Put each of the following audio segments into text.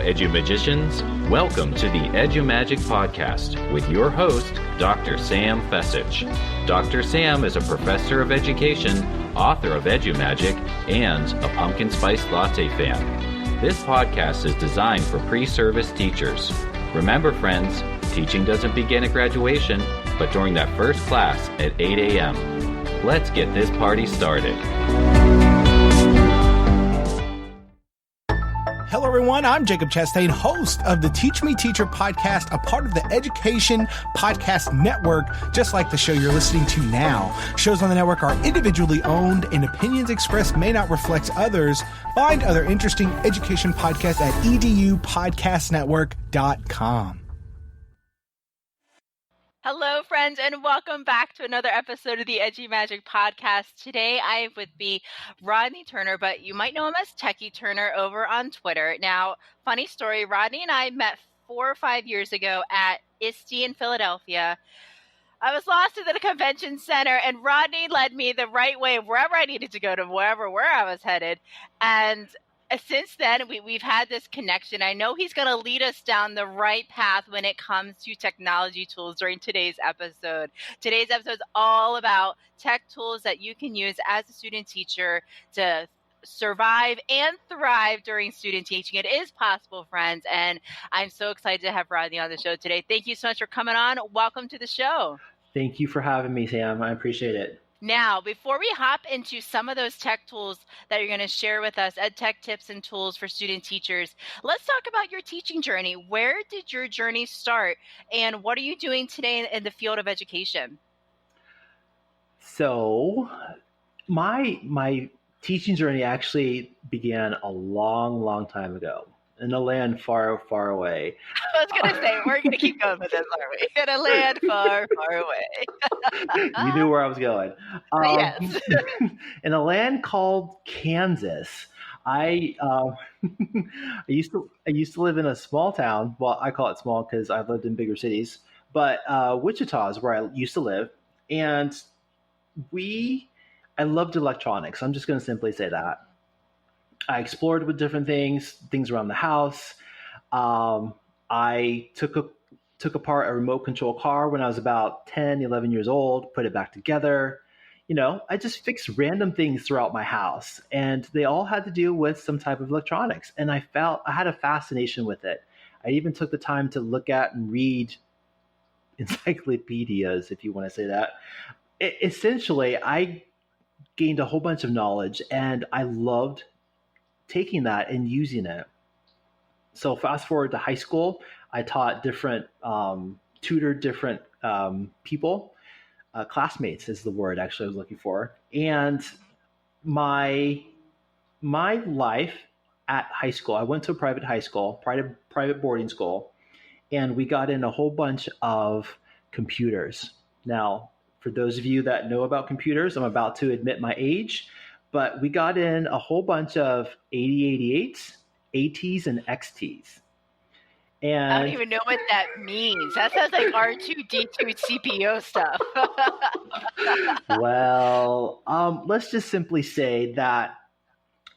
Edu-Magicians, welcome to the Edu-Magic Podcast with your host, Dr. Sam Fesich. Dr. Sam is a professor of education, author of Edu-Magic, and a pumpkin spice latte fan. This podcast is designed for pre-service teachers. Remember, friends, teaching doesn't begin at graduation, but during that first class at 8 a.m. Let's get this party started. Hello, everyone. I'm Jacob Chastain, host of the Teach Me Teacher podcast, a part of the Education Podcast Network, just like the show you're listening to now. Shows on the network are individually owned, and opinions expressed may not reflect others. Find other interesting education podcasts at edupodcastnetwork.com. Hello, friends, and welcome back to another episode of the Edu-Magic Podcast. Today, I have with me Rodney Turner, but you might know him as Techy Turner over on Twitter. Now, funny story, Rodney and I met 4 or 5 years ago at ISTE in Philadelphia. I was lost at the convention center, and Rodney led me the right way wherever I needed to go to, where I was headed. And since then, we've had this connection. I know he's going to lead us down the right path when it comes to technology tools during today's episode. Today's episode is all about tech tools that you can use as a student teacher to survive and thrive during student teaching. It is possible, friends, and I'm so excited to have Rodney on the show today. Thank you so much for coming on. Welcome to the show. Thank you for having me, Sam. I appreciate it. Now, before we hop into some of those tech tools that you're going to share with us, EdTech tips and tools for student teachers, let's talk about your teaching journey. Where did your journey start, and what are you doing today in the field of education? So, my teaching journey actually began a long time ago in a land far, far away. I was going to say, we're going to keep going with this, aren't we? In a land far, far away. You knew where I was going. Yes. In a land called Kansas. I used to live in a small town. Well, I call it small because I've lived in bigger cities. But Wichita is where I used to live. And I loved electronics. I'm just going to simply say that. I explored with different things around the house. I took apart a remote control car when I was about 10, 11 years old, put it back together. You know, I just fixed random things throughout my house, and they all had to do with some type of electronics. And I felt I had a fascination with it. I even took the time to look at and read encyclopedias, if you want to say that. Essentially, I gained a whole bunch of knowledge, and I loved taking that and using it. So fast forward to high school, I taught tutored different people, classmates is the word actually I was looking for. And my life at high school, I went to a private high school, private boarding school, and we got in a whole bunch of computers. Now, for those of you that know about computers, I'm about to admit my age, but we got in a whole bunch of 8088s, ATs, and XTs. And I don't even know what that means. That sounds like R2D2 CPO stuff. Well, let's just simply say that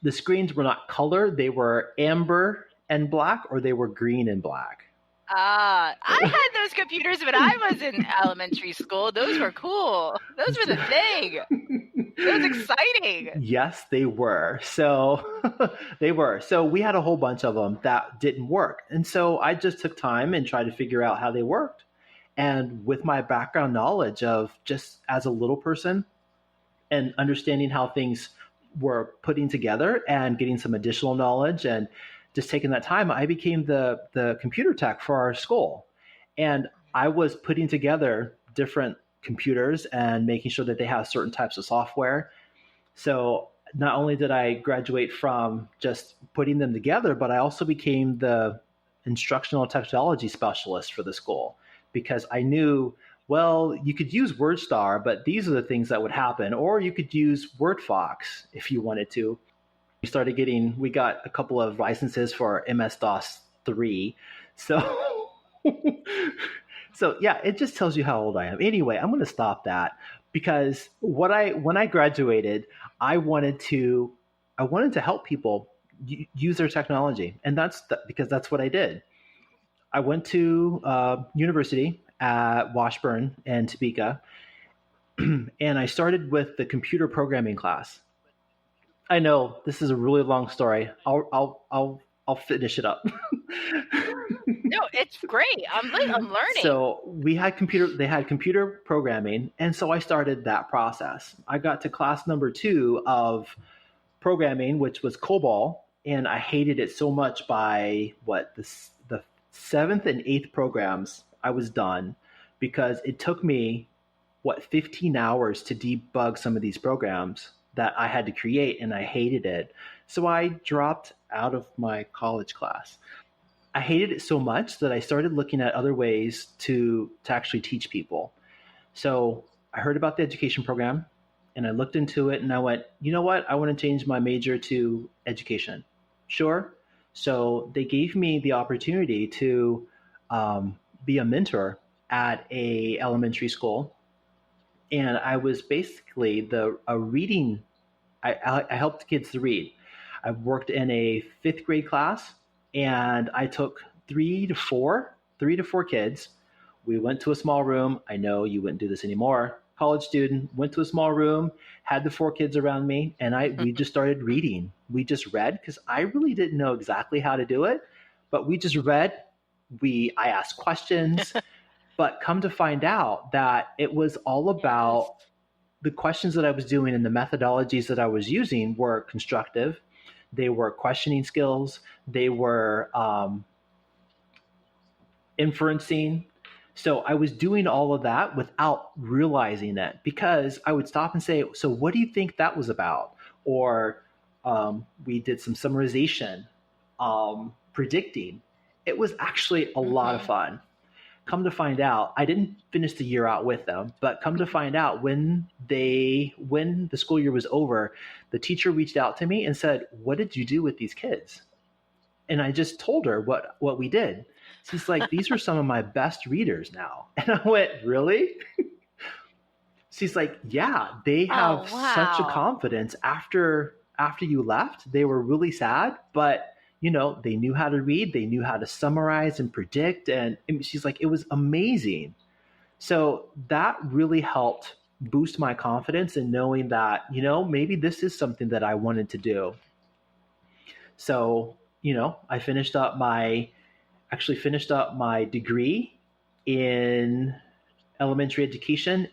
the screens were not color. They were amber and black, or they were green and black. I had those computers when I was in elementary school. Those were cool. Those were the thing. It was exciting. Yes, they were. So they were. So we had a whole bunch of them that didn't work. And so I just took time and tried to figure out how they worked. And with my background knowledge of just as a little person and understanding how things were putting together and getting some additional knowledge and just taking that time, I became the computer tech for our school. And I was putting together different computers and making sure that they have certain types of software. So not only did I graduate from just putting them together, but I also became the instructional technology specialist for the school, because I knew, well, you could use WordStar, but these are the things that would happen. Or you could use WordFox if you wanted to. We got a couple of licenses for MS-DOS 3. So yeah, it just tells you how old I am. Anyway, I'm going to stop that, because when I graduated, I wanted to help people use their technology. And because that's what I did. I went to university at Washburn and Topeka, and I started with the computer programming class. I know this is a really long story. I'll finish it up. No, it's great. I'm learning. So they had computer programming, and so I started that process. I got to class number 2 of programming, which was COBOL, and I hated it so much by the 7th and 8th programs I was done, because it took me 15 hours to debug some of these programs that I had to create, and I hated it. So I dropped out of my college class. I hated it so much that I started looking at other ways to actually teach people. So I heard about the education program, and I looked into it, and I went, you know what? I want to change my major to education. Sure. So they gave me the opportunity to be a mentor at a elementary school. And I was basically a reading. I helped kids to read. I worked in a 5th grade class, and I took 3 to 4 kids. We went to a small room. I know you wouldn't do this anymore. College student, went to a small room, had the 4 kids around me, and we just started reading. We just read, because I really didn't know exactly how to do it, but we just read. I asked questions, but come to find out that it was all about the questions that I was doing, and the methodologies that I was using were constructive. They were questioning skills. They were inferencing. So I was doing all of that without realizing it, because I would stop and say, so what do you think that was about? Or we did some summarization, predicting. It was actually a lot of fun. Come to find out, I didn't finish the year out with them, but come to find out, when the school year was over, the teacher reached out to me and said, what did you do with these kids? And I just told her what we did. She's like, these are some of my best readers now. And I went, really? She's like, yeah, they have such a confidence. After you left, they were really sad, but they knew how to read, they knew how to summarize and predict. And she's like, it was amazing. So that really helped boost my confidence in knowing that, maybe this is something that I wanted to do. So, I finished up my degree in elementary education,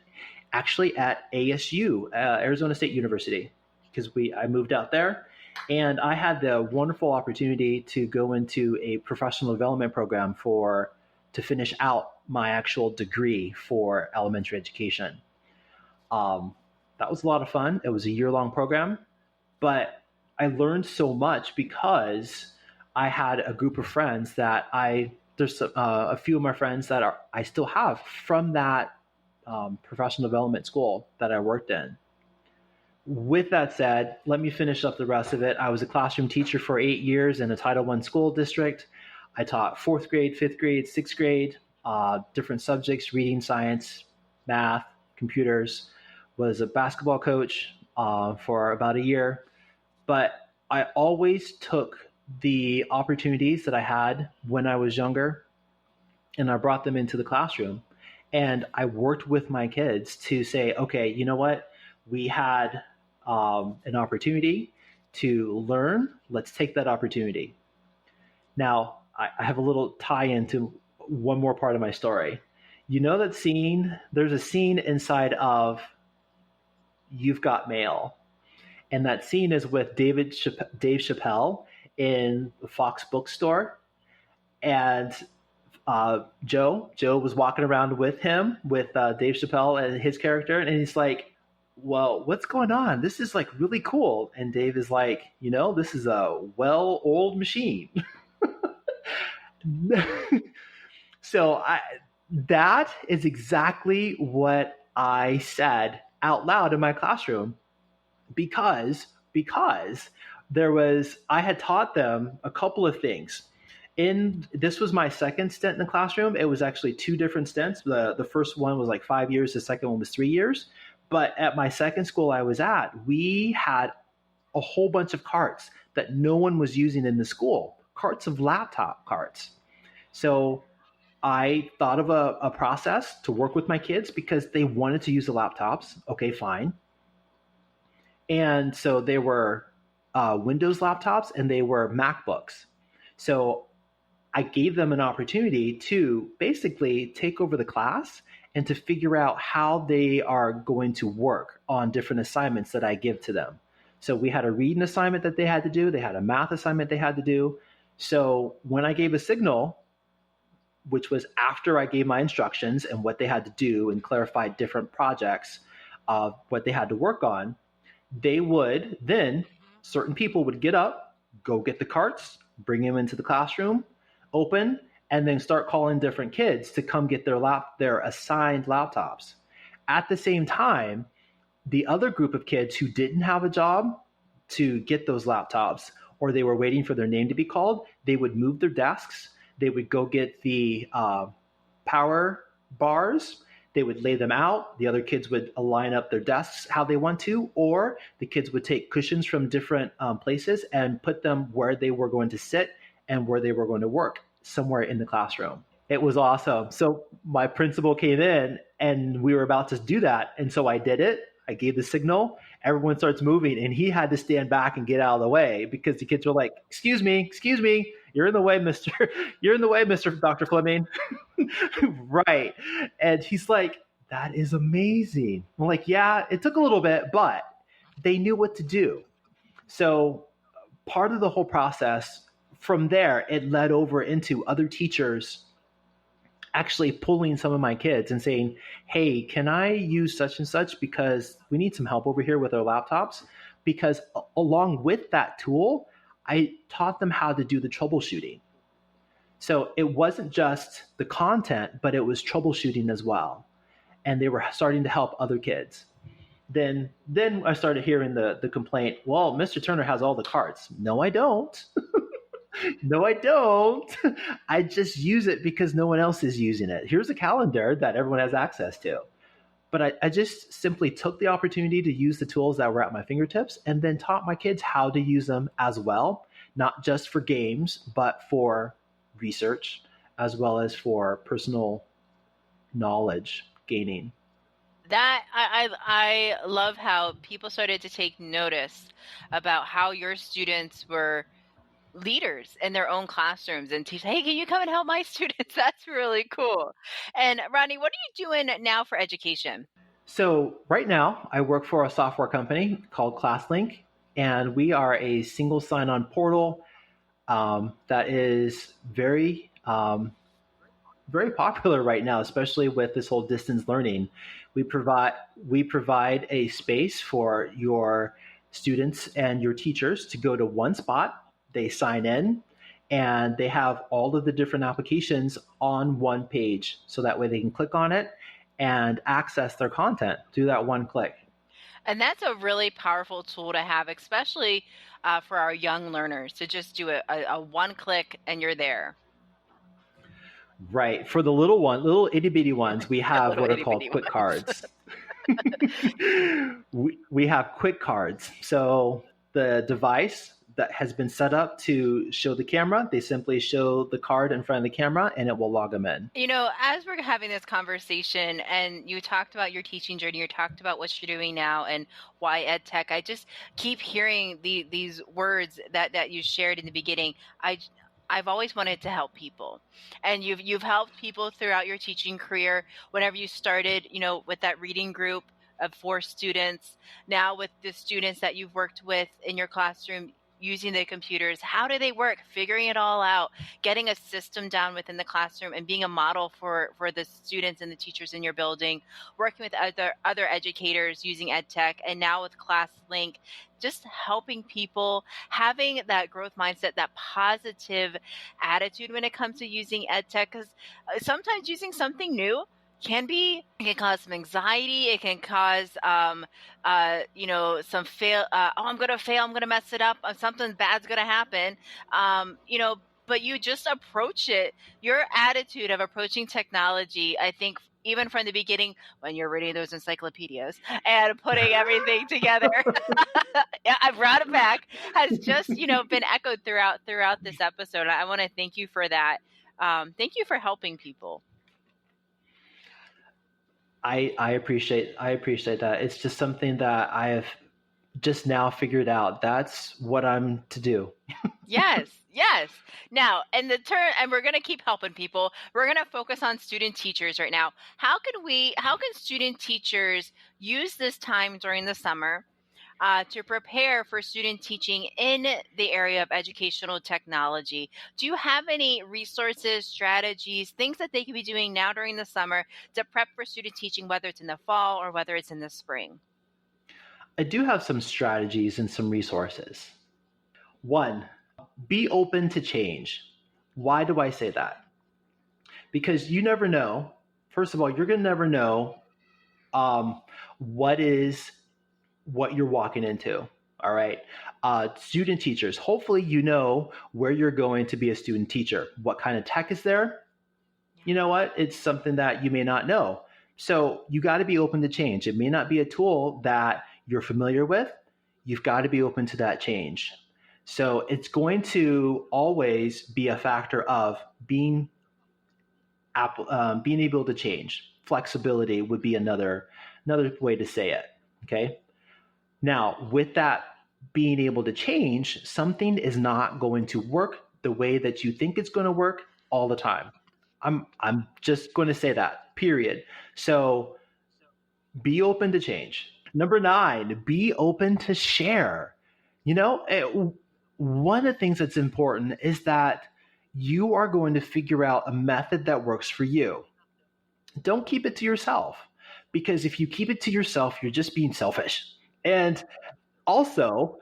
actually at ASU, Arizona State University, because I moved out there. And I had the wonderful opportunity to go into a professional development program to finish out my actual degree for elementary education. That was a lot of fun. It was a year-long program, but I learned so much because I had a group of friends that there's a few of my friends that I still have from that professional development school that I worked in. With that said, let me finish up the rest of it. I was a classroom teacher for 8 years in a Title I school district. I taught 4th grade, 5th grade, 6th grade, different subjects, reading, science, math, computers. Was a basketball coach for about a year. But I always took the opportunities that I had when I was younger, and I brought them into the classroom. And I worked with my kids to say, okay, you know what? We had an opportunity to learn. Let's take that opportunity. Now, I have a little tie-in to one more part of my story. You know that scene? There's a scene inside of You've Got Mail. And that scene is with Dave Chappelle in the Fox bookstore. And Joe was walking around with him, with Dave Chappelle and his character. And he's like, well, what's going on? This is like really cool. And Dave is like, this is a well-oiled machine. So that is exactly what I said out loud in my classroom, because I had taught them a couple of things. This was my second stint in the classroom. It was actually 2 different stints. The first one was like 5 years. The second one was 3 years. But at my second school I was at, we had a whole bunch of carts that no one was using in the school, carts of laptop carts. So I thought of a process to work with my kids because they wanted to use the laptops. Okay, fine. And so they were Windows laptops and they were MacBooks. So I gave them an opportunity to basically take over the class and to figure out how they are going to work on different assignments that I give to them. So we had a reading assignment that they had to do. They had a math assignment they had to do. So when I gave a signal, which was after I gave my instructions and what they had to do and clarified different projects of what they had to work on, they would then, certain people would get up, go get the carts, bring them into the classroom, open, and then start calling different kids to come get their assigned laptops. At the same time, the other group of kids who didn't have a job to get those laptops, or they were waiting for their name to be called, they would move their desks. They would go get the power bars. They would lay them out. The other kids would align up their desks how they want to, or the kids would take cushions from different places and put them where they were going to sit and where they were going to work, somewhere in the classroom. It was awesome. So my principal came in and we were about to do that. And so I did it. I gave the signal. Everyone starts moving and he had to stand back and get out of the way because the kids were like, excuse me, you're in the way, Mr. Dr. Fleming. Right. And he's like, that is amazing. I'm like, yeah, it took a little bit, but they knew what to do. So part of the whole process from there, it led over into other teachers actually pulling some of my kids and saying, hey, can I use such and such because we need some help over here with our laptops? Because along with that tool, I taught them how to do the troubleshooting. So it wasn't just the content, but it was troubleshooting as well. And they were starting to help other kids. Then I started hearing the complaint, well, Mr. Turner has all the cards. No, I don't. No, I don't. I just use it because no one else is using it. Here's a calendar that everyone has access to. But I just simply took the opportunity to use the tools that were at my fingertips and then taught my kids how to use them as well, not just for games, but for research, as well as for personal knowledge gaining. That I love how people started to take notice about how your students were leaders in their own classrooms and teach, hey, can you come and help my students? That's really cool. And Rodney, what are you doing now for education? So right now I work for a software company called ClassLink, and we are a single sign-on portal that is very popular right now, especially with this whole distance learning. We provide a space for your students and your teachers to go to one spot. They sign in and they have all of the different applications on one page. So that way they can click on it and access their content through that one click. And that's a really powerful tool to have, especially for our young learners, to just do a one click and you're there. Right. For the little itty bitty ones, we have what are called quick cards. we have quick cards. So the device that has been set up to show the camera, they simply show the card in front of the camera and it will log them in. You know, as we're having this conversation and you talked about your teaching journey, you talked about what you're doing now and why EdTech, I just keep hearing these words that you shared in the beginning. I've always wanted to help people, and you've helped people throughout your teaching career. Whenever you started, you know, with that reading group of 4 students, now with the students that you've worked with in your classroom, using the computers, how do they work, figuring it all out, getting a system down within the classroom and being a model for the students and the teachers in your building, working with other educators using EdTech, and now with ClassLink, just helping people, having that growth mindset, that positive attitude when it comes to using EdTech, because sometimes using something new it can cause some anxiety. It can cause, some fail. I'm going to fail. I'm going to mess it up. Something bad's going to happen. but you just approach it. Your attitude of approaching technology, I think, even from the beginning, when you're reading those encyclopedias and putting everything together, yeah, I brought it back, has just, been echoed throughout this episode. I want to thank you for that. Thank you for helping people. I appreciate that. It's just something that I have just now figured out. That's what I'm to do. Yes. Now, and we're going to keep helping people. We're going to focus on student teachers right now. How can student teachers use this time during the summer to prepare for student teaching in the area of educational technology? Do you have any resources, strategies, things that they could be doing now during the summer to prep for student teaching, whether it's in the fall or whether it's in the spring? I do have some strategies and some resources. One, be open to change. Why do I say that? Because you never know. First of all, you're going to never know what you're walking into. All right. Student teachers, hopefully you know where you're going to be a student teacher. What kind of tech is there? You know what? It's something that you may not know. So you got to be open to change. It may not be a tool that you're familiar with. You've got to be open to that change. So it's going to always be a factor of being able to change. Flexibility would be another way to say it. Okay. Now, with that being able to change, something is not going to work the way that you think it's going to work all the time. I'm just going to say that, period. So be open to change. Number 9, be open to share. One of the things that's important is that you are going to figure out a method that works for you. Don't keep it to yourself, because if you keep it to yourself, you're just being selfish. And also,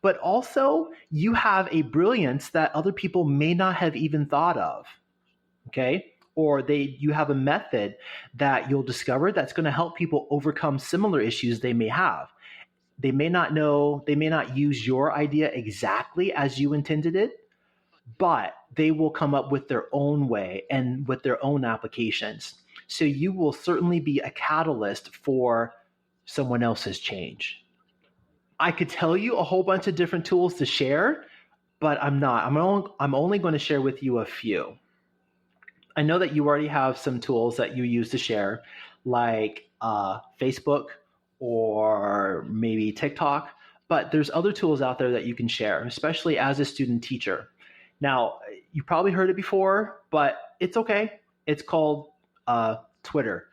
but also you have a brilliance that other people may not have even thought of. Okay. Or you have a method that you'll discover that's going to help people overcome similar issues they may have. They may not use your idea exactly as you intended it, but they will come up with their own way and with their own applications. So you will certainly be a catalyst for someone else's change. I could tell you a whole bunch of different tools to share, but I'm not. I'm only going to share with you a few. I know that you already have some tools that you use to share, like Facebook or maybe TikTok, but there's other tools out there that you can share, especially as a student teacher. Now, you probably heard it before, but it's okay. It's called Twitter.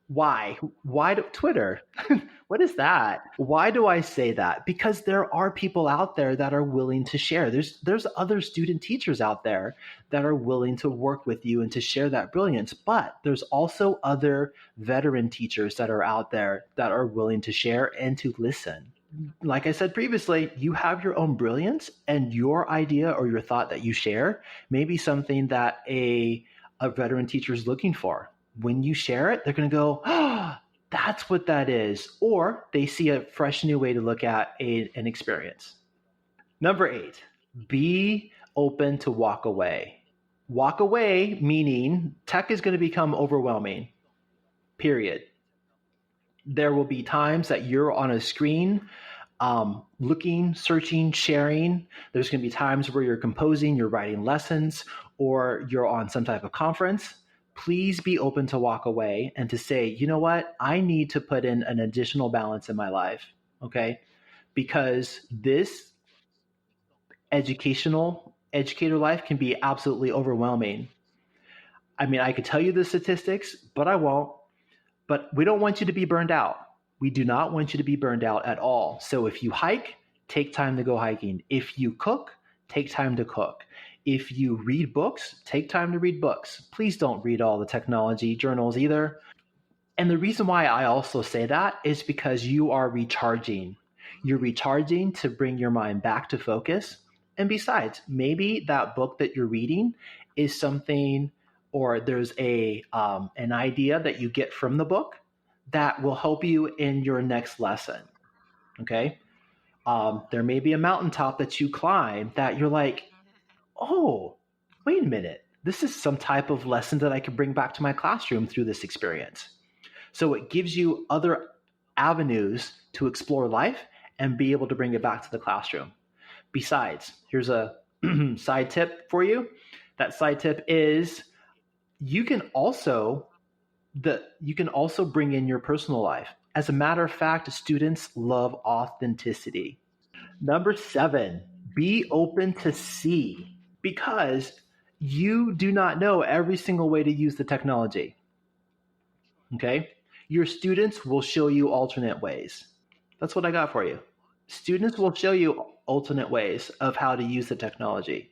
Why? Why Twitter? What is that? Why do I say that? Because there are people out there that are willing to share. There's other student teachers out there that are willing to work with you and to share that brilliance. But there's also other veteran teachers that are out there that are willing to share and to listen. Like I said previously, you have your own brilliance, and your idea or your thought that you share may be something that a veteran teacher is looking for. When you share it, they're going to go, oh, that's what that is. Or they see a fresh new way to look at an experience. Number 8, be open to walk away. Walk away meaning tech is going to become overwhelming, period. There will be times that you're on a screen looking, searching, sharing. There's going to be times where you're composing, you're writing lessons, or you're on some type of conference. Please be open to walk away and to say, you know what? I need to put in an additional balance in my life, okay? Because this educator life can be absolutely overwhelming. I mean, I could tell you the statistics, but I won't. But we don't want you to be burned out. We do not want you to be burned out at all. So if you hike, take time to go hiking. If you cook, take time to cook. If you read books, take time to read books. Please don't read all the technology journals either. And the reason why I also say that is because you are recharging. You're recharging to bring your mind back to focus. And besides, maybe that book that you're reading is something, or there's an idea that you get from the book that will help you in your next lesson. Okay? There may be a mountaintop that you climb that you're like, oh, wait a minute. This is some type of lesson that I could bring back to my classroom through this experience. So it gives you other avenues to explore life and be able to bring it back to the classroom. Besides, here's a side tip for you. That side tip is you can also bring in your personal life. As a matter of fact, students love authenticity. Number 7, be open to see, because you do not know every single way to use the technology. Okay? Your students will show you alternate ways. That's what I got for you. Students will show you alternate ways of how to use the technology.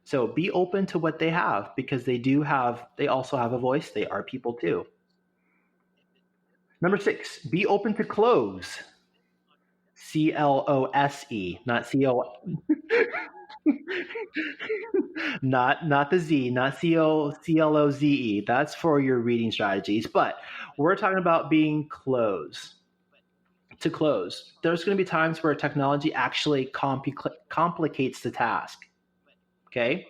So be open to what they have, because they also have a voice. They are people too. Number 6, be open to close. CLOSE, not CO. not the Z, not CLOZE. That's for your reading strategies. But we're talking about being close. To close, there's going to be times where technology actually complicates the task. Okay?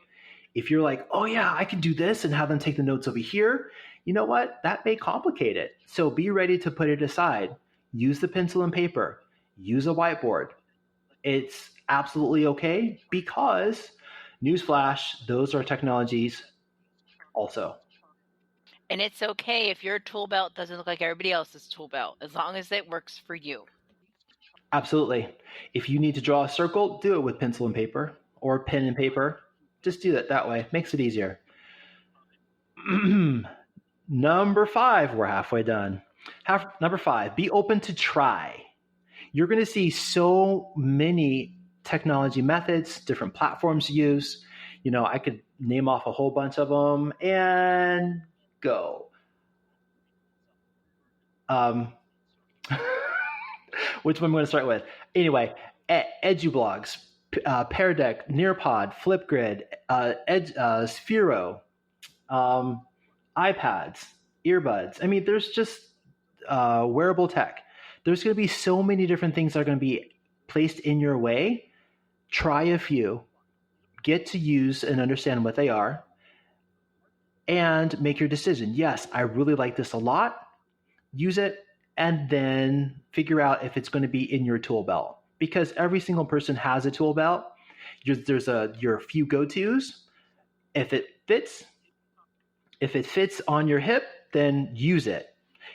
If you're like, oh yeah, I can do this and have them take the notes over here, you know what? That may complicate it. So be ready to put it aside. Use the pencil and paper. Use a whiteboard. It's absolutely okay, because, newsflash, those are technologies also. And it's okay if your tool belt doesn't look like everybody else's tool belt, as long as it works for you. Absolutely. If you need to draw a circle, do it with pencil and paper or pen and paper. Just do it that way. Makes it easier. Number 5, we're halfway done. Number 5, be open to try. You're going to see so many technology methods, different platforms used. I could name off a whole bunch of them and go. Which one am I going to start with? Anyway, EduBlogs, Pear Deck, Nearpod, Flipgrid, Sphero, iPads, earbuds. I mean, there's just wearable tech. There's going to be so many different things that are going to be placed in your way. Try a few, get to use and understand what they are, and make your decision. Yes, I really like this a lot. Use it, and then figure out if it's going to be in your tool belt. Because every single person has a tool belt. There's your few go-tos. If it fits on your hip, then use it.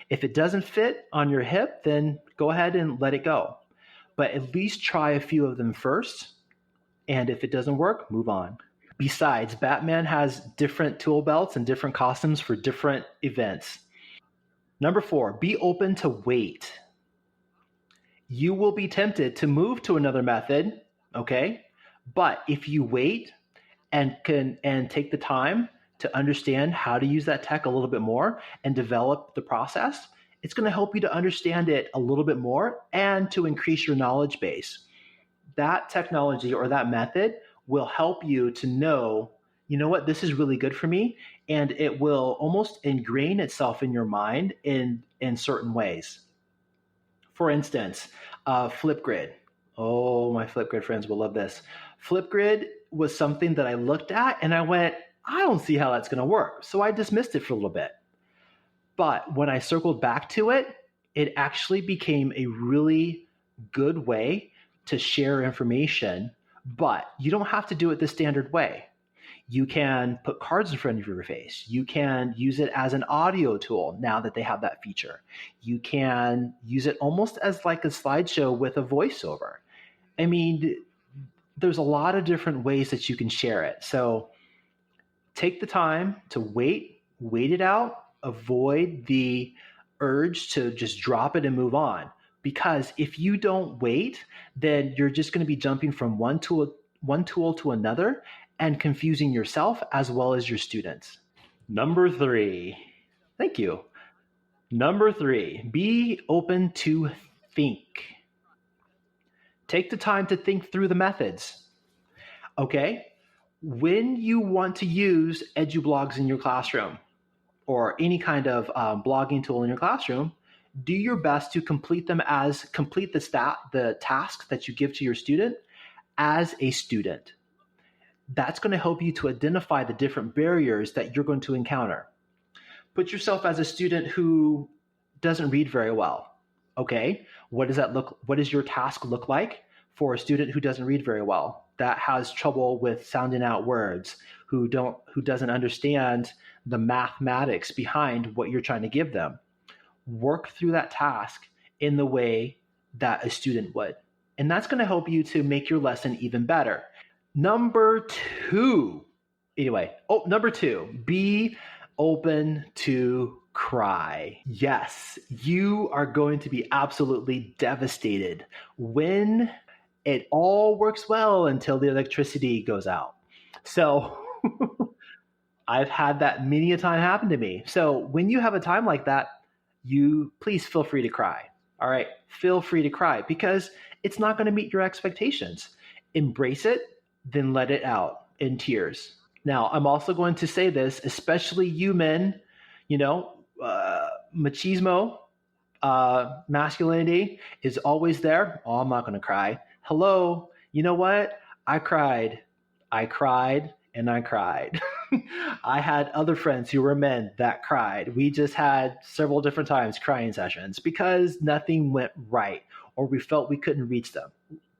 If it doesn't fit on your hip, then go ahead and let it go. But at least try a few of them first. And if it doesn't work, move on. Besides, Batman has different tool belts and different costumes for different events. Number 4, be open to wait. You will be tempted to move to another method, okay? But if you wait and take the time to understand how to use that tech a little bit more and develop the process, it's going to help you to understand it a little bit more and to increase your knowledge base. That technology or that method will help you to know, you know what, this is really good for me, and it will almost ingrain itself in your mind in certain ways. For instance, Flipgrid. Oh, my Flipgrid friends will love this. Flipgrid was something that I looked at and I went, I don't see how that's going to work. So I dismissed it for a little bit. But when I circled back to it, it actually became a really good way to share information, but you don't have to do it the standard way. You can put cards in front of your face. You can use it as an audio tool now that they have that feature. You can use it almost as like a slideshow with a voiceover. I mean, there's a lot of different ways that you can share it. So take the time to wait it out, avoid the urge to just drop it and move on. Because if you don't wait, then you're just going to be jumping from one tool to another and confusing yourself as well as your students. Number 3. Thank you. Number 3, be open to think. Take the time to think through the methods. Okay? When you want to use EduBlogs in your classroom or any kind of blogging tool in your classroom, do your best to complete the task that you give to your student as a student. That's going to help you to identify the different barriers that you're going to encounter. Put yourself as a student who doesn't read very well. Okay, what does your task look like for a student who doesn't read very well, that has trouble with sounding out words, who doesn't understand the mathematics behind what you're trying to give them? Work through that task in the way that a student would. And that's going to help you to make your lesson even better. Number two, be open to cry. Yes, you are going to be absolutely devastated when it all works well until the electricity goes out. So I've had that many a time happen to me. So when you have a time like that, you please feel free to cry. All right, feel free to cry because it's not going to meet your expectations. Embrace it, then let it out in tears. Now, I'm also going to say this, especially you men, machismo, masculinity is always there. Oh, I'm not going to cry. Hello, you know what? I cried, and I cried. I had other friends who were men that cried. We just had several different times crying sessions because nothing went right or we felt we couldn't reach them.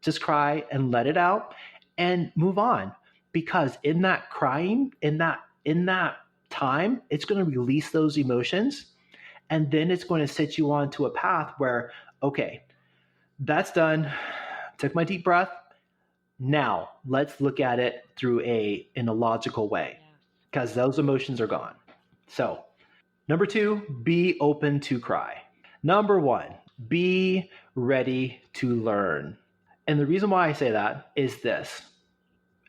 Just cry and let it out and move on, because in that crying, in that time, it's going to release those emotions, and then it's going to set you on to a path where, okay, that's done. Took my deep breath. Now let's look at it in a logical way, because those emotions are gone. So, number two, be open to cry. Number one, be ready to learn. And the reason why I say that is this.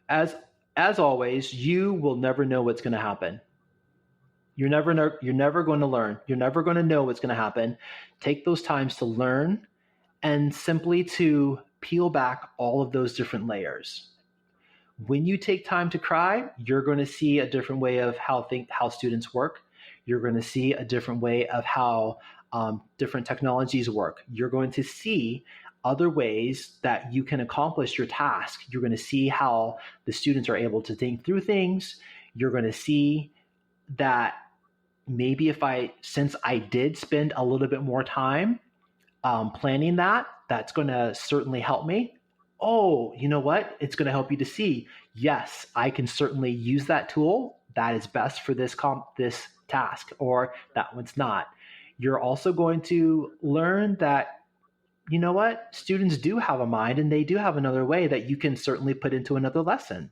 As always, you will never know what's going to happen. You're never going to learn. You're never going to know what's going to happen. Take those times to learn and simply to peel back all of those different layers. When you take time to cry, you're going to see a different way of how students work. You're going to see a different way of how different technologies work. You're going to see other ways that you can accomplish your task. You're going to see how the students are able to think through things. You're going to see that maybe since I did spend a little bit more time planning that's going to certainly help me. Oh, you know what? It's going to help you to see, yes, I can certainly use that tool. That is best for this task, or that one's not. You're also going to learn that, you know what? Students do have a mind, and they do have another way that you can certainly put into another lesson.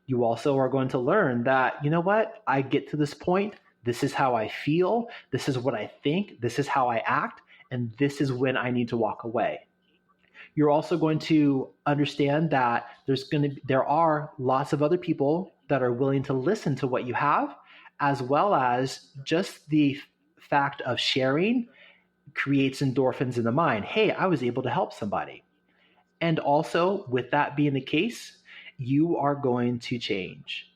You also are going to learn that, you know what? I get to this point. This is how I feel. This is what I think. This is how I act. And this is when I need to walk away. You're also going to understand that there are lots of other people that are willing to listen to what you have, as well as just the fact of sharing creates endorphins in the mind. Hey, I was able to help somebody. And also, with that being the case, you are going to change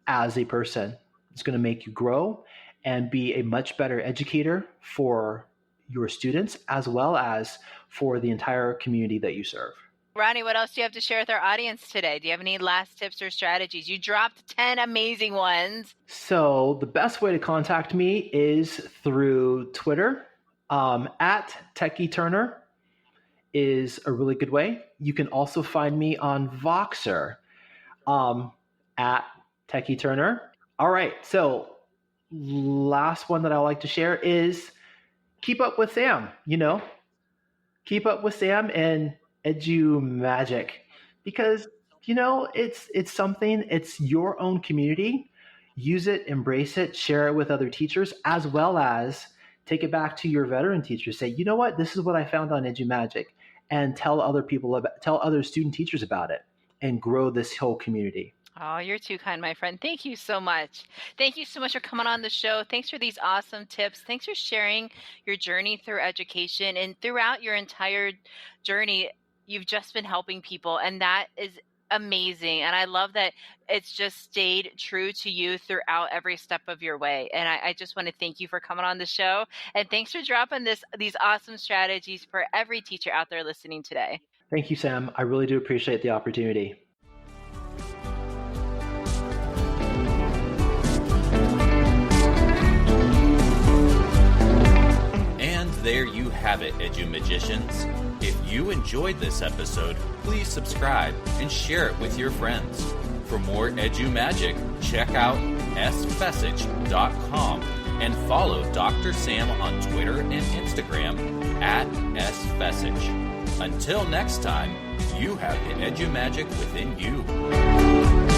as a person. It's going to make you grow and be a much better educator for your students, as well as for the entire community that you serve. Ronnie, what else do you have to share with our audience today? Do you have any last tips or strategies? You dropped 10 amazing ones. So the best way to contact me is through Twitter. At Techy Turner is a really good way. You can also find me on Voxer at Techy Turner. All right, so last one that I like to share is keep up with Sam. Keep up with Sam and Edu Magic, because it's something. It's your own community. Use it, embrace it, share it with other teachers, as well as take it back to your veteran teachers. Say, you know what, this is what I found on Edu Magic, and tell other student teachers about it, and grow this whole community. Oh, you're too kind, my friend. Thank you so much. Thank you so much for coming on the show. Thanks for these awesome tips. Thanks for sharing your journey through education. And throughout your entire journey, you've just been helping people. And that is amazing. And I love that it's just stayed true to you throughout every step of your way. And I just want to thank you for coming on the show. And thanks for dropping these awesome strategies for every teacher out there listening today. Thank you, Sam. I really do appreciate the opportunity. have it, EduMagicians. If you enjoyed this episode, please subscribe and share it with your friends. For more EduMagic, check out sfessage.com and follow Dr. Sam on Twitter and Instagram at sfessage. Until next time, you have the EduMagic within you.